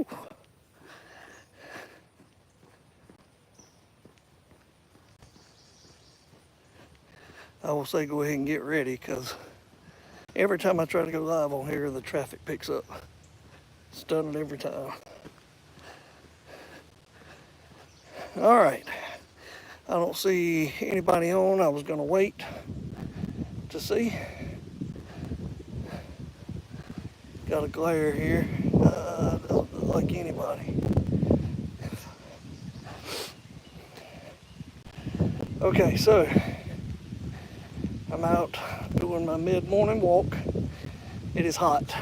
Whew. I will say go ahead and get ready, because every time I try to go live on here, the traffic picks up. It's done it every time. All right. I don't see anybody on. I was going to wait to see. Got a glare here. Doesn't look like anybody. Okay, so I'm out doing my mid-morning walk. It is hot.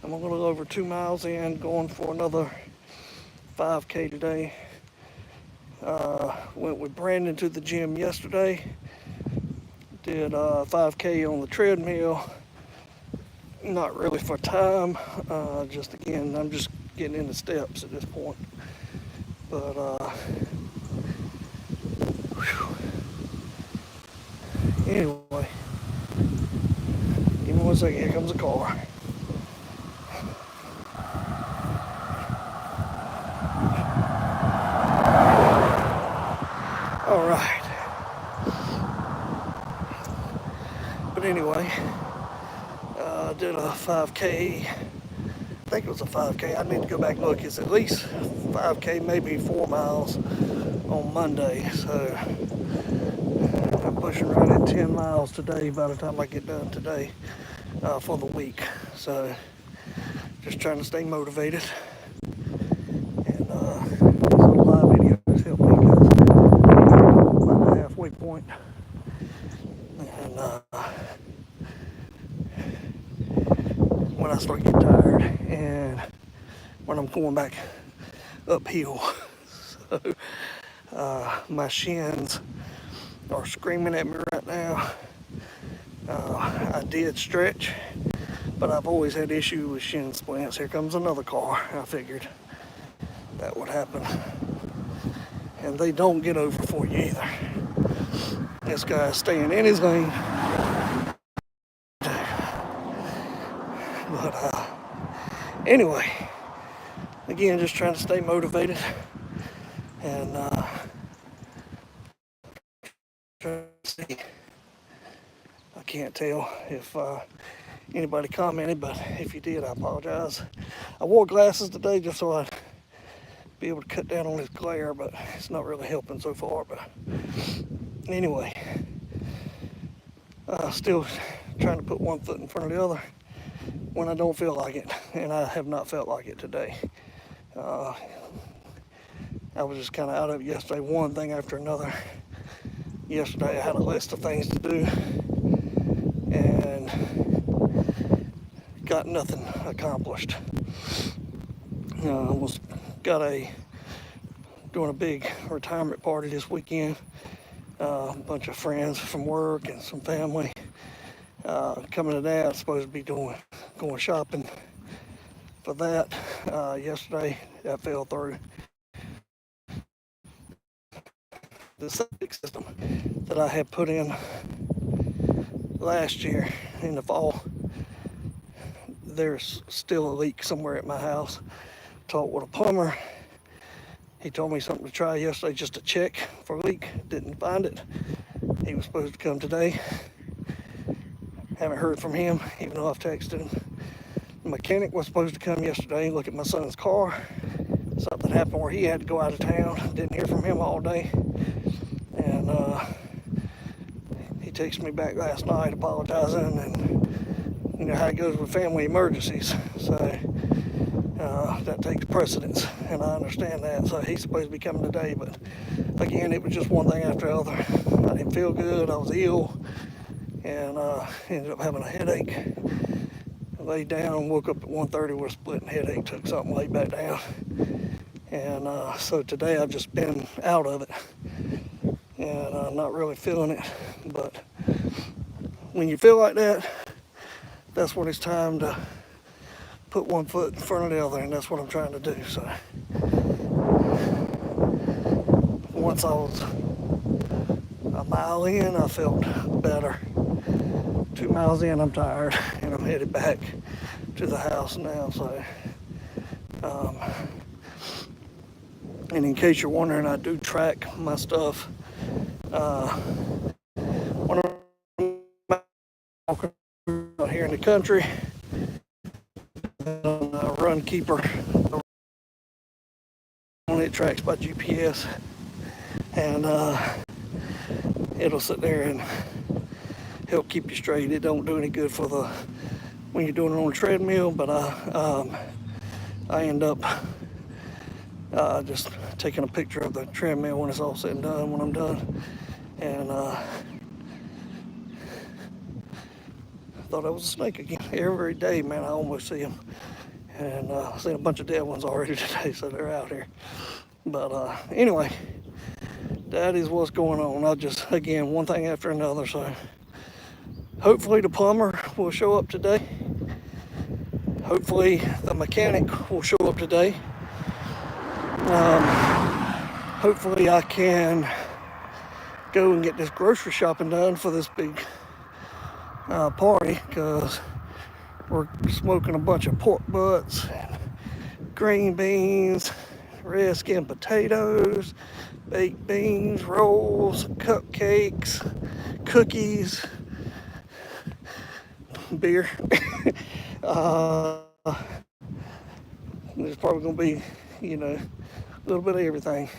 I'm a little over 2 miles in, going for another 5K today. Went with Brandon to the gym yesterday. Did 5K on the treadmill. Not really for time. Just again, I'm just getting into steps at this point. But anyway, give me 1 second. Here comes a car. All right. But anyway, did a 5K. I think it was a 5K. I need to go back and look. It's at least 5K, maybe 4 miles on Monday. So I'm pushing right at 10 miles today by the time I get done today for the week. So just trying to stay motivated. And some live videos help me, because I'm about the halfway point. And when I start getting tired and when I'm going back uphill. So my shins are screaming at me right now. I did stretch, but I've always had issue with shin splints. Here comes another car. I figured that would happen. And they don't get over for you either. This guy's staying in his lane. But anyway, again, just trying to stay motivated, and trying to see. I can't tell if anybody commented, but if you did, I apologize. I wore glasses today just so I'd be able to cut down on this glare, but it's not really helping so far. But anyway, still trying to put one foot in front of the other when I don't feel like it, and I have not felt like it today. I was just kind of out of it yesterday, one thing after another. Yesterday I had a list of things to do and got nothing accomplished. Was doing a big retirement party this weekend. A bunch of friends from work and some family coming to that. I'm supposed to be going shopping for that. Yesterday that fell through. The septic system that I had put in last year in the fall, there's still a leak somewhere at my house. Talked with a plumber. He told me something to try yesterday just to check for a leak. Didn't find it. He was supposed to come today. Haven't heard from him, even though I've texted him. The mechanic was supposed to come yesterday and look at my son's car. Something happened where he had to go out of town. Didn't hear from him all day. And he texted me back last night apologizing, and you know how it goes with family emergencies. So that takes precedence, and I understand that. So he's supposed to be coming today, but again, it was just one thing after the other. I didn't feel good. I was ill, and ended up having a headache. I laid down, woke up at 1:30 with a splitting headache, took something, laid back down. And so today I've just been out of it, and I'm not really feeling it. But when you feel like that, that's when it's time to put one foot in front of the other, and that's what I'm trying to do. So once I was a mile in, I felt better. 2 miles in, I'm tired, and I'm headed back to the house now. So, and in case you're wondering, I do track my stuff. When I'm out here in the country, run keeper, it tracks by GPS, and it'll sit there and help keep you straight. It don't do any good for when you're doing it on a treadmill, but I end up just taking a picture of the treadmill when it's all said and done, when I'm done. And thought I was a snake again. Every day, man, I almost see them. And I've seen a bunch of dead ones already today, so they're out here. But anyway, that is what's going on. I just, again, one thing after another. So hopefully the plumber will show up today. Hopefully the mechanic will show up today. Hopefully I can go and get this grocery shopping done for this big party, because we're smoking a bunch of pork butts, and green beans, red skin potatoes, baked beans, rolls, cupcakes, cookies, beer. There's probably going to be, a little bit of everything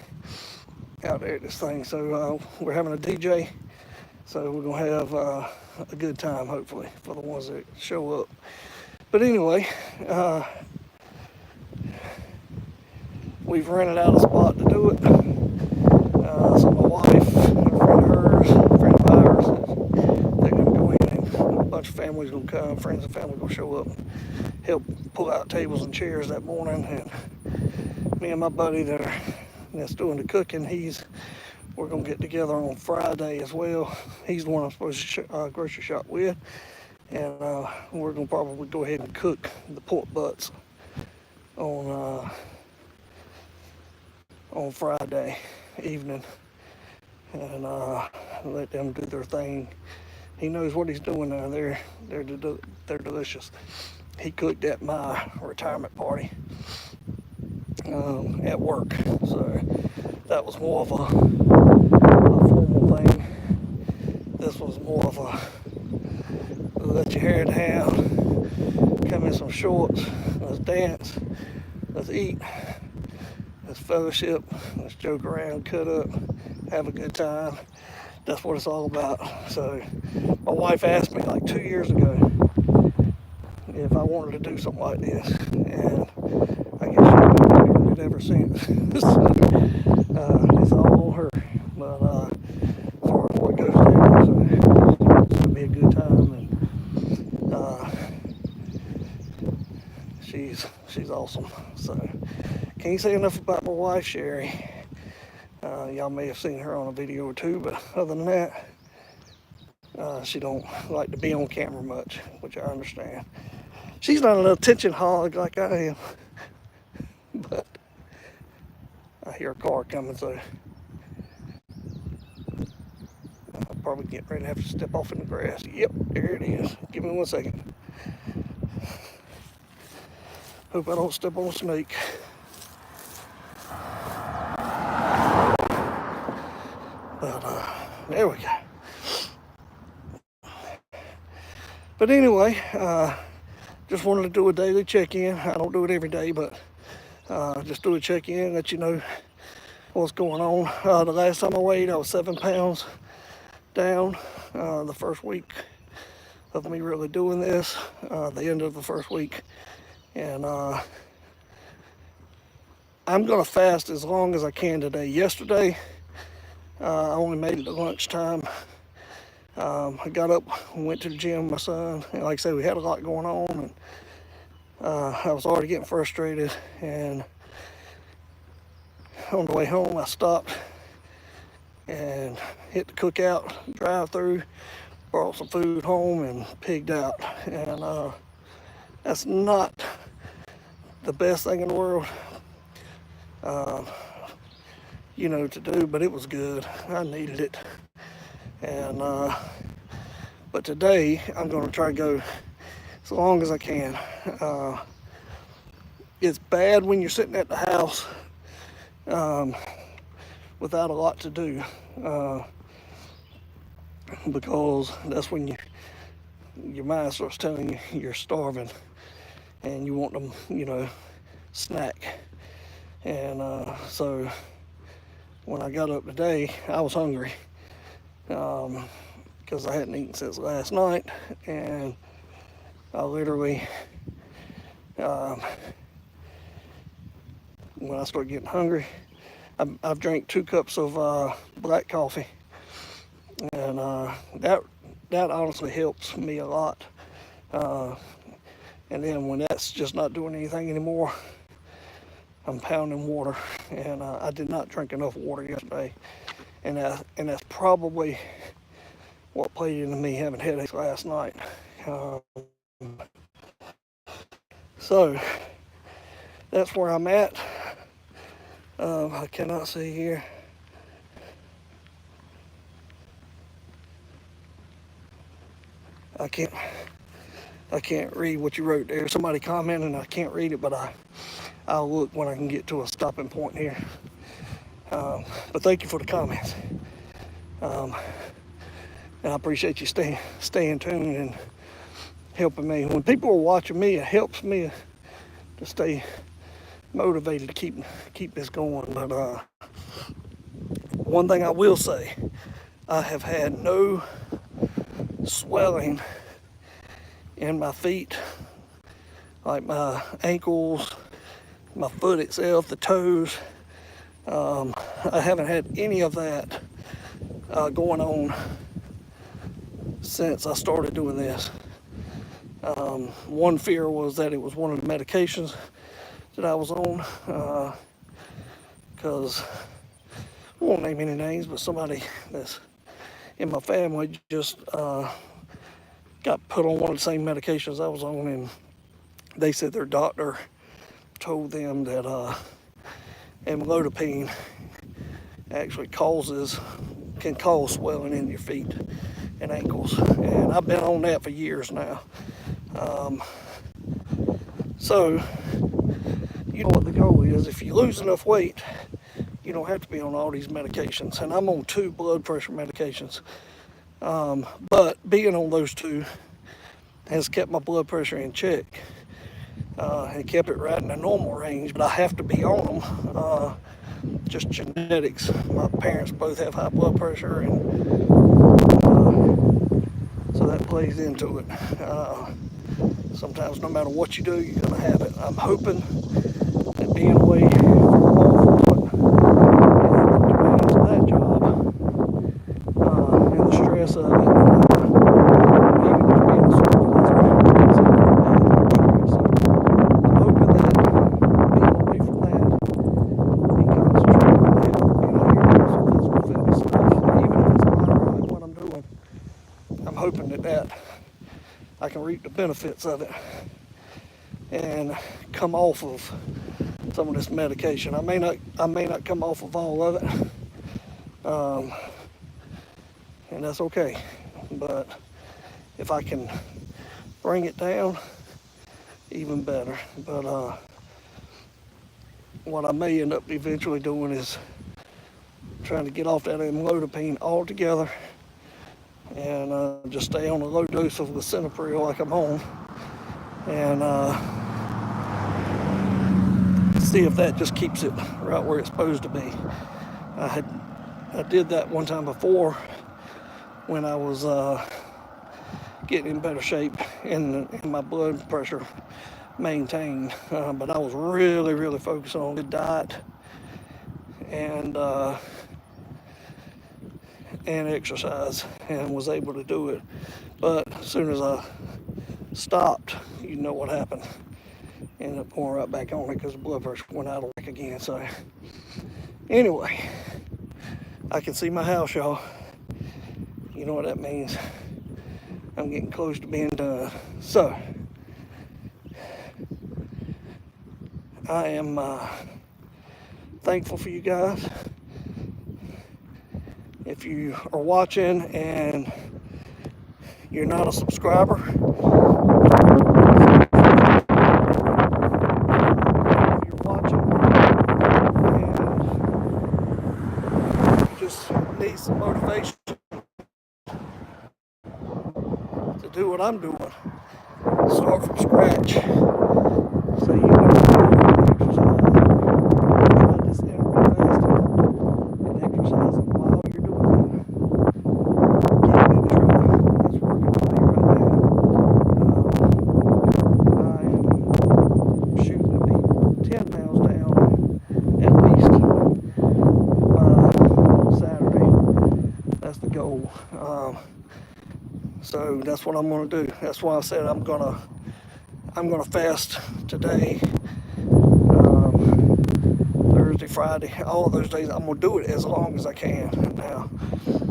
out there at this thing. So we're having a DJ, so we're going to have a good time, hopefully, for the ones that show up. But anyway, we've rented out a spot to do it. So my wife, a friend of ours, they're going to go in, and a bunch of families will come, friends and family will show up and help pull out tables and chairs that morning. And me and my buddy that's doing the cooking, we're going to get together on Friday as well. He's the one I'm supposed to grocery shop with. And we're going to probably go ahead and cook the pork butts on Friday evening, and let them do their thing. He knows what he's doing now. They're delicious. He cooked at my retirement party at work, so that was more of a formal thing. This was more of a let your hair down, come in some shorts, let's dance, let's eat, let's fellowship, let's joke around, cut up, have a good time. That's what it's all about. So my wife asked me like 2 years ago if I wanted to do something like this, and I guess she's been doing it ever since. So, it's all her. But as far as what goes down, so it's going to be a good time. And she's awesome. So can't say enough about my wife, Sherry. Y'all may have seen her on a video or two, but other than that, she don't like to be on camera much, which I understand. She's not an attention hog like I am. But I hear a car coming, so I'll probably get ready to have to step off in the grass. Yep, there it is. Give me 1 second. Hope I don't step on a snake. But there we go. But anyway, just wanted to do a daily check-in. I don't do it every day, but just do a check-in, let you know what's going on. The last time I weighed, I was 7 pounds down. The first week of me really doing this, the end of the first week. And I'm going to fast as long as I can today. Yesterday, I only made it to lunchtime. I got up and went to the gym with my son. And like I said, we had a lot going on. And I was already getting frustrated. And on the way home, I stopped and hit the cookout drive-through, brought some food home, and pigged out. And that's not the best thing in the world, to do, but it was good. I needed it. And but today I'm going to try to go as long as I can. It's bad when you're sitting at the house without a lot to do, because that's when your mind starts telling you you're starving and you want them, snack. And so when I got up today, I was hungry because I hadn't eaten since last night, and I literally, when I start getting hungry, I've drank 2 cups of black coffee, and that honestly helps me a lot. And then when that's just not doing anything anymore, I'm pounding water, and I did not drink enough water yesterday, and that's probably what played into me having headaches last night. So that's where I'm at. I cannot see here. I can't read what you wrote there. Somebody commented and I can't read it, but I'll look when I can get to a stopping point here. But thank you for the comments. And I appreciate you staying tuned and helping me. When people are watching me, it helps me to stay motivated to keep this going. But one thing I will say, I have had no swelling in my feet, like my ankles, my foot itself, the toes. I haven't had any of that going on since I started doing this. One fear was that it was one of the medications that I was on, because I won't name any names, but somebody that's in my family just got put on one of the same medications I was on, and they said their doctor told them that amlodipine actually can cause swelling in your feet and ankles, and I've been on that for years now. So you know what the goal is. If you lose enough weight, you don't have to be on all these medications, and I'm on 2 blood pressure medications, but being on those 2 has kept my blood pressure in check, and kept it right in the normal range. But I have to be on them, just genetics. My parents both have high blood pressure, and so that plays into it. Sometimes no matter what you do, you're going to have it. I'm hoping that being away from what demands of that job, and the stress of it, even just being a supervisor, I'm hoping that being away from that and concentrating on my health, being out here doing some physical fitness stuff, even if it's not right what I'm doing, I'm hoping that I can reap the benefits of it and come off of some of this medication. I may not come off of all of it, and that's okay. But if I can bring it down, even better. But what I may end up eventually doing is trying to get off that amlodipine altogether, and just stay on a low dose of lisinopril like I'm on, and see if that just keeps it right where it's supposed to be. I did that one time before when I was getting in better shape and my blood pressure maintained, but I was really focused on good diet and exercise, and was able to do it. But as soon as I stopped, you know what happened. Ended up pouring right back on it because the blood pressure went out of whack again. So anyway, I can see my house, y'all. You know what that means. I'm getting close to being done. So I am thankful for you guys. If you are watching and you're not a subscriber, what I'm doing. Start from scratch. So you know exercise. Try this intermittent fasting and exercising while you're doing it. Give it a try. It's working for me right now. I am shooting to be 10 pounds down at least by Saturday. That's the goal. So that's what I'm gonna do. That's why I said I'm gonna fast today, Thursday, Friday, all of those days. I'm gonna do it as long as I can. Now,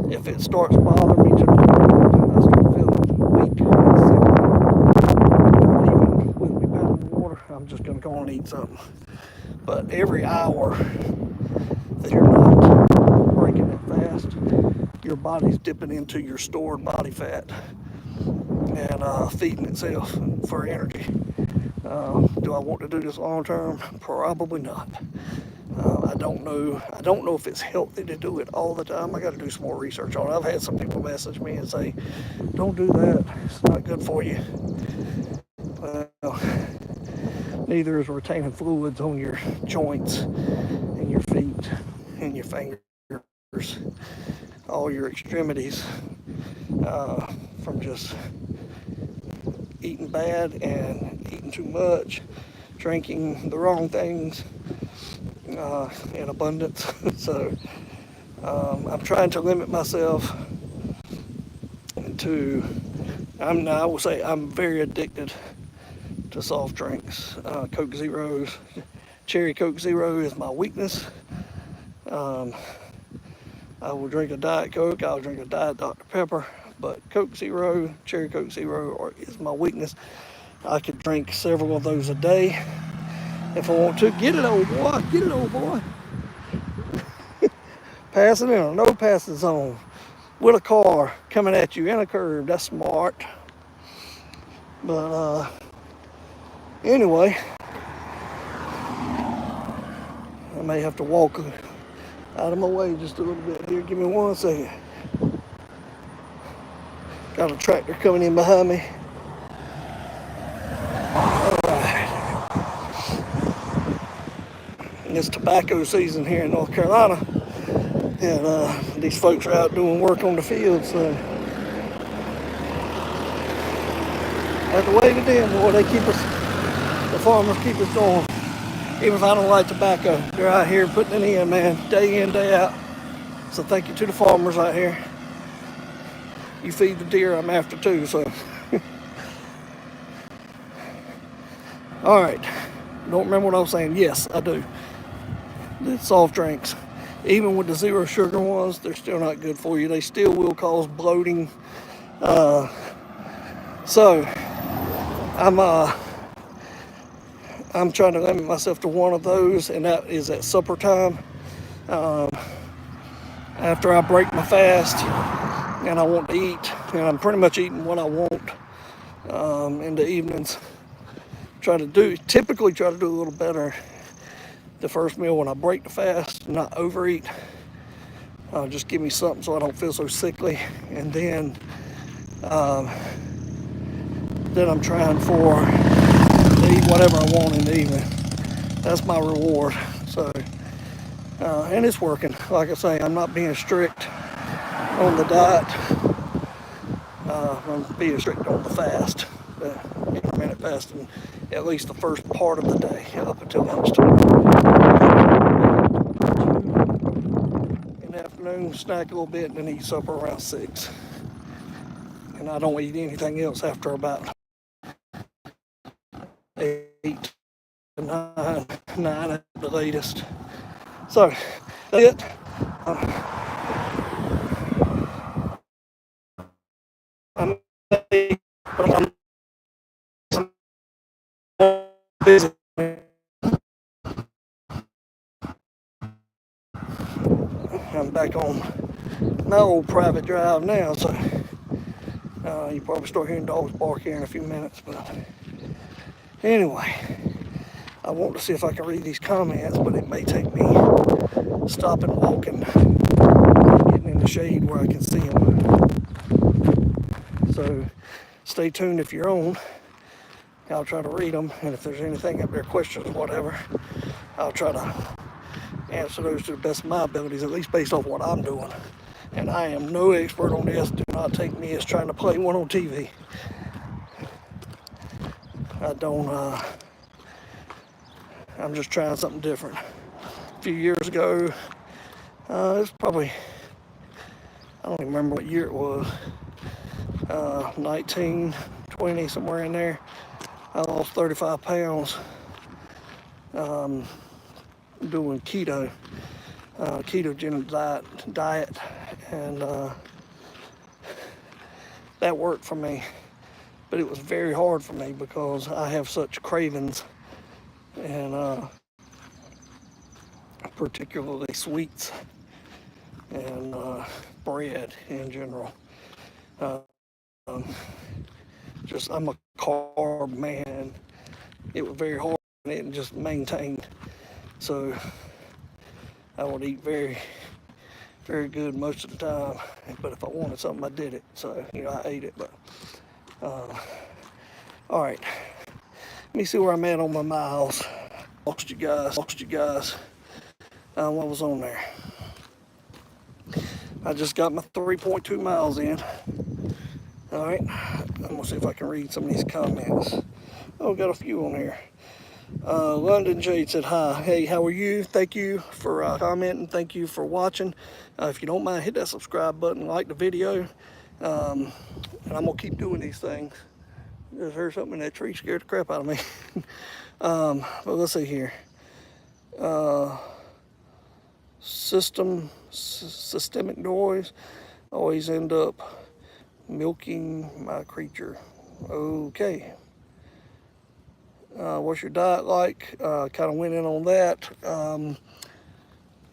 if it starts bothering me to the point I start feeling weak and sick, even with me pounding the water, I'm just gonna go and eat something. But every hour that you're not breaking it fast, your body's dipping into your stored body fat and feeding itself for energy. Do I want to do this long term? Probably not. I don't know. I don't know if it's healthy to do it all the time. I got to do some more research on it. I've had some people message me and say, "Don't do that. It's not good for you." Well, neither is retaining fluids on your joints and your feet and your fingers, all your extremities, from just eating bad and eating too much, drinking the wrong things in abundance. So I'm trying to limit myself to, I will say I'm very addicted to soft drinks. Coke Zeros, Cherry Coke Zero is my weakness. I will drink a Diet Coke, I'll drink a Diet Dr. Pepper, but Coke Zero, Cherry Coke Zero is my weakness. I could drink several of those a day if I want to. Get it, old boy, get it, old boy. Passing in a no passing zone with a car coming at you in a curve. That's smart. But anyway, I may have to walk out of my way just a little bit here. Give me 1 second. Got a tractor coming in behind me. Alright. And it's tobacco season here in North Carolina. And these folks are out doing work on the field, so I have to wave at them, boy. They keep us, the farmers keep us going. Even if I don't like tobacco, they're out here putting it in, man, day in, day out. So thank you to the farmers out here. You feed the deer I'm after too, so. All right, don't remember what I was saying. Yes, I do. The soft drinks, even with the zero sugar ones, they're still not good for you. They still will cause bloating. So I'm trying to limit myself to one of those, and that is at supper time. After I break my fast and I want to eat, and I'm pretty much eating what I want in the evenings. Typically try to do a little better the first meal when I break the fast, not overeat. Just give me something so I don't feel so sickly, and then I'm trying to eat whatever I want in the evening. That's my reward. So, and it's working. Like I say, I'm not being strict on the diet. I'm being strict on the fast, intermittent fasting, at least the first part of the day up until lunchtime. In the afternoon, snack a little bit, and then eat supper around 6. And I don't eat anything else after about 8 to 9 at the latest. So that's it. I'm busy. I'm back on my old private drive now, so you probably start hearing dogs bark here in a few minutes. But anyway, I want to see if I can read these comments, but it may take me stopping, walking, getting in the shade where I can see them. So stay tuned if you're on. I'll try to read them, and if there's anything up there, questions, whatever, I'll try to answer those to the best of my abilities, at least based off what I'm doing. And I am no expert on this. Do not take me as trying to play one on TV. I don't, I'm just trying something different. A few years ago, it's probably, I don't even remember what year it was, 19, 20, somewhere in there. I lost 35 pounds doing keto, ketogenic diet, and that worked for me. But it was very hard for me because I have such cravings, and particularly sweets and bread in general. Just I'm a carb man. It was very hard and just maintained. So I would eat very, very good most of the time. But if I wanted something, I did it. So I ate it. But all right. Let me see where I'm at on my miles. Lost you guys. What was on there? I just got my 3.2 miles in. All right. I'm gonna see if I can read some of these comments. Oh, got a few on here. London Jade said, hi. Hey, how are you? Thank you for commenting. Thank you for watching. If you don't mind, hit that subscribe button, like the video. And I'm going to keep doing these things. Just heard something in that tree, scared the crap out of me. But let's see here. Systemic noise. Always end up milking my creature. Okay. What's your diet like? Kind of went in on that.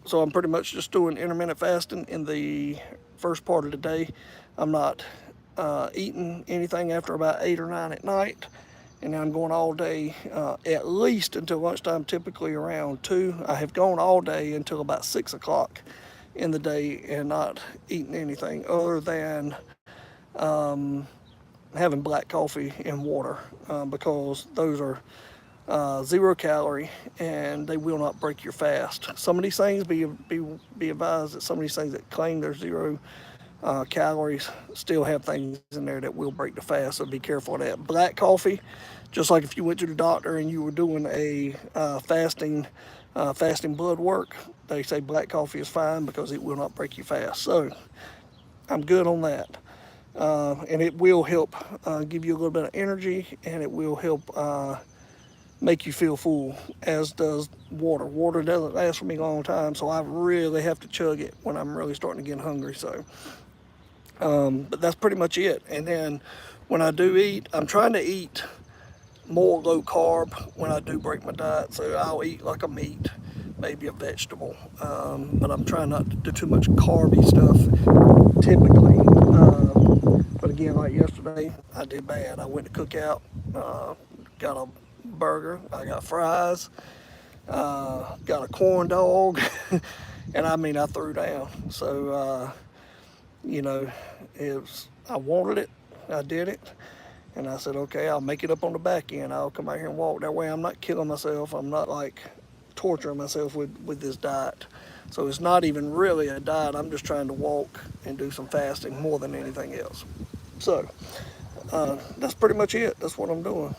So I'm pretty much just doing intermittent fasting in the first part of the day. I'm not eating anything after about 8 or 9 at night. And I'm going all day, at least until lunchtime, typically around 2. I have gone all day until about 6 o'clock in the day and not eating anything other than having black coffee and water, because those are 0 calorie and they will not break your fast. Some of these things, be advised that some of these things that claim they're 0 calories still have things in there that will break the fast, so be careful of that. Black coffee, just like if you went to the doctor and you were doing a fasting blood work, they say black coffee is fine because it will not break you fast. So I'm good on that. And it will help give you a little bit of energy, and it will help make you feel full, as does water. Water doesn't last for me a long time, so I really have to chug it when I'm really starting to get hungry. So, but that's pretty much it. And then when I do eat, I'm trying to eat more low carb when I do break my diet. So I'll eat like a meat, maybe a vegetable, but I'm trying not to do too much carby stuff typically. But again, like yesterday, I did bad. I went to Cookout, got a burger, I got fries, got a corn dog, and I mean, I threw down. So, I wanted it, I did it, and I said, okay, I'll make it up on the back end. I'll come out here and walk. That way I'm not killing myself. I'm not like torturing myself with this diet. So it's not even really a diet. I'm just trying to walk and do some fasting more than anything else. So that's pretty much it. That's what I'm doing.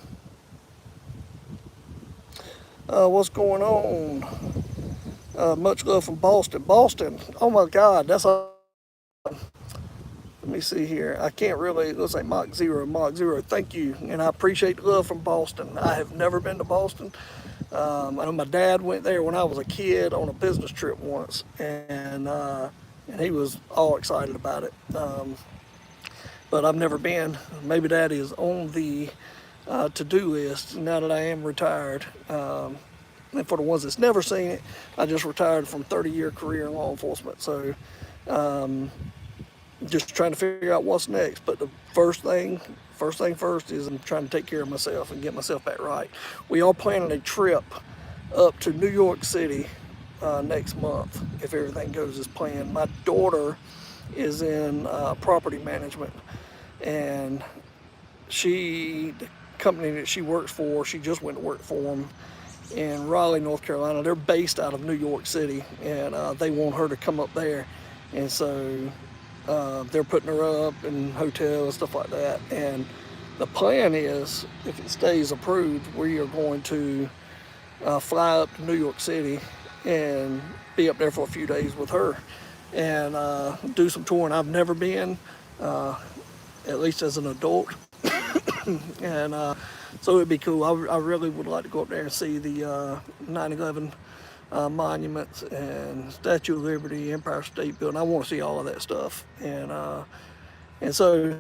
What's going on? Much love from Boston. Boston, oh my God, that's a... Let me see here. I can't really, it looks like Mach Zero. Thank you. And I appreciate the love from Boston. I have never been to Boston. I know my dad went there when I was a kid on a business trip once, and he was all excited about it. But I've never been. Maybe that is on the to-do list now that I am retired. And for the ones that's never seen it, I just retired from a 30-year career in law enforcement. So just trying to figure out what's next. But the first thing first is I'm trying to take care of myself and get myself back right. We are planning a trip up to New York City next month, if everything goes as planned. My daughter is in property management, and the company that she works for, she just went to work for them in Raleigh, North Carolina. They're based out of New York City, and they want her to come up there. And so they're putting her up in hotels and stuff like that. And the plan is, if it stays approved, we are going to fly up to New York City and be up there for a few days with her and do some touring. I've never been, at least as an adult. And so it'd be cool. I really would like to go up there and see the 9/11 monuments and Statue of Liberty, Empire State Building. I want to see all of that stuff. And so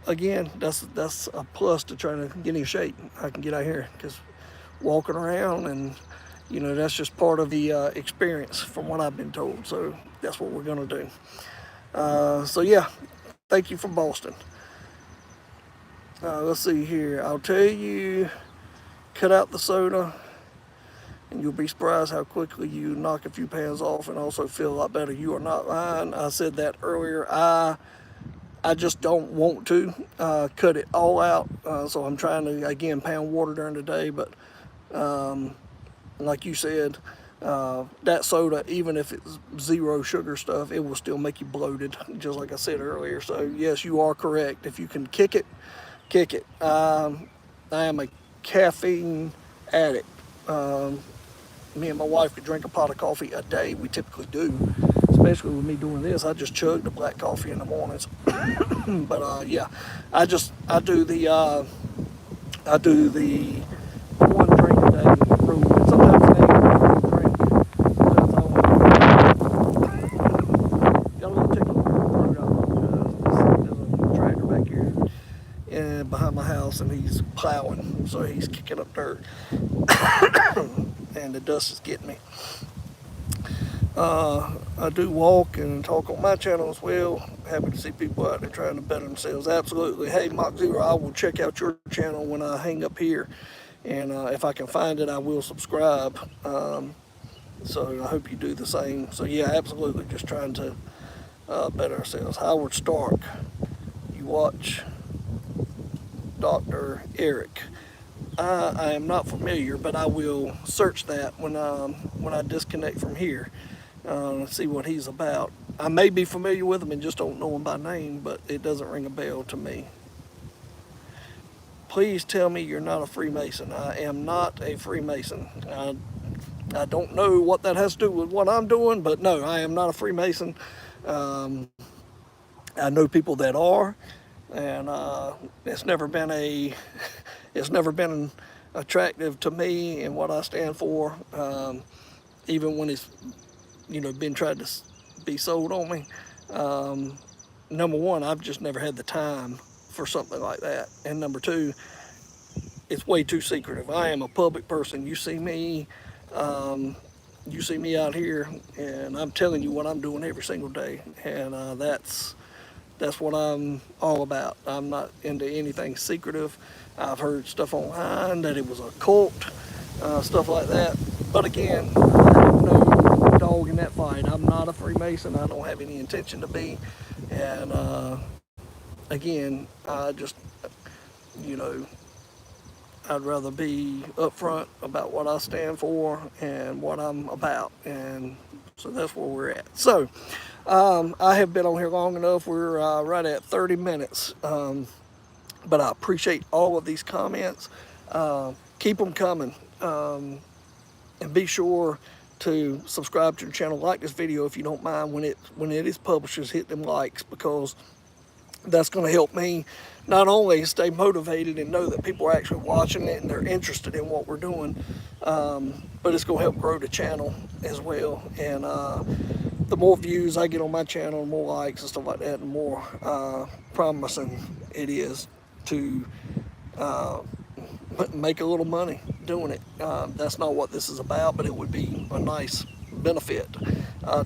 again, that's a plus to trying to get in shape. I can get out here because walking around, and you know, that's just part of the experience from what I've been told. So that's what we're gonna do. So yeah, thank you from Boston. Let's see here. I'll tell you, cut out the soda, and you'll be surprised how quickly you knock a few pounds off and also feel a lot better. You are not lying. I said that earlier. I just don't want to cut it all out. So I'm trying to, again, pound water during the day. But like you said, that soda, even if it's zero sugar stuff, it will still make you bloated, just like I said earlier. So yes, you are correct. If you can kick it, kick it. I am a caffeine addict. Me and my wife could drink a pot of coffee a day. We typically do, especially with me doing this. I just chug the black coffee in the mornings. But yeah, I do the one drink a day rule. And sometimes I ain't really drink. Sometimes I got a little tickle in my throat. I apologize. There's a tractor back here and behind my house, and he's plowing, so he's kicking up dirt. And the dust is getting me. I do walk and talk on my channel as well. Happy to see people out there trying to better themselves. Absolutely. Hey, Mach Zero, I will check out your channel when I hang up here. And if I can find it, I will subscribe. So I hope you do the same. So yeah, absolutely. Just trying to better ourselves. Howard Stark, you watch Dr. Eric. I am not familiar, but I will search that when I disconnect from here. See what he's about. I may be familiar with him and just don't know him by name, but it doesn't ring a bell to me. Please tell me you're not a Freemason. I am not a Freemason. I don't know what that has to do with what I'm doing, but no, I am not a Freemason. I know people that are, and it's never been attractive to me and what I stand for, even when it's, you know, been tried to be sold on me. Number one, I've just never had the time for something like that, and number two, it's way too secretive. I am a public person. You see me out here, and I'm telling you what I'm doing every single day, and that's what I'm all about. I'm not into anything secretive. I've heard stuff online that it was a cult, stuff like that. But again, I have no dog in that fight. I'm not a Freemason. I don't have any intention to be. And again, I just, you know, I'd rather be upfront about what I stand for and what I'm about. And so that's where we're at. So I have been on here long enough. We're right at 30 minutes. But I appreciate all of these comments. Keep them coming. And be sure to subscribe to the channel. Like this video if you don't mind when it is published. Just hit them likes, because that's going to help me not only stay motivated and know that people are actually watching it and they're interested in what we're doing, but it's going to help grow the channel as well. And the more views I get on my channel, the more likes and stuff like that, the more promising it is to make a little money doing it. That's not what this is about, but it would be a nice benefit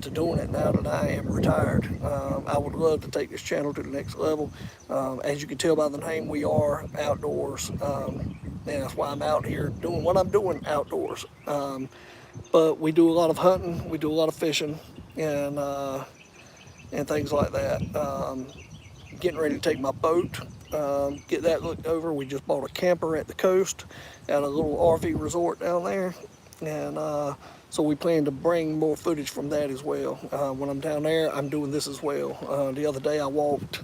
to doing it now that I am retired. I would love to take this channel to the next level. As you can tell by the name, we are outdoors, and that's why I'm out here doing what I'm doing outdoors. But we do a lot of hunting, we do a lot of fishing, and things like that. getting ready to take my boat, get that looked over. We just bought a camper at the coast at a little RV resort down there, and so we plan to bring more footage from that as well. When I'm down there, I'm doing this as well. The other day I walked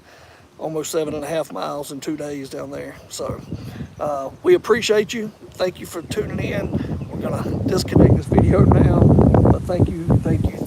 almost 7.5 miles in 2 days down there. So we appreciate you. Thank you for tuning in. We're gonna disconnect this video now, but thank you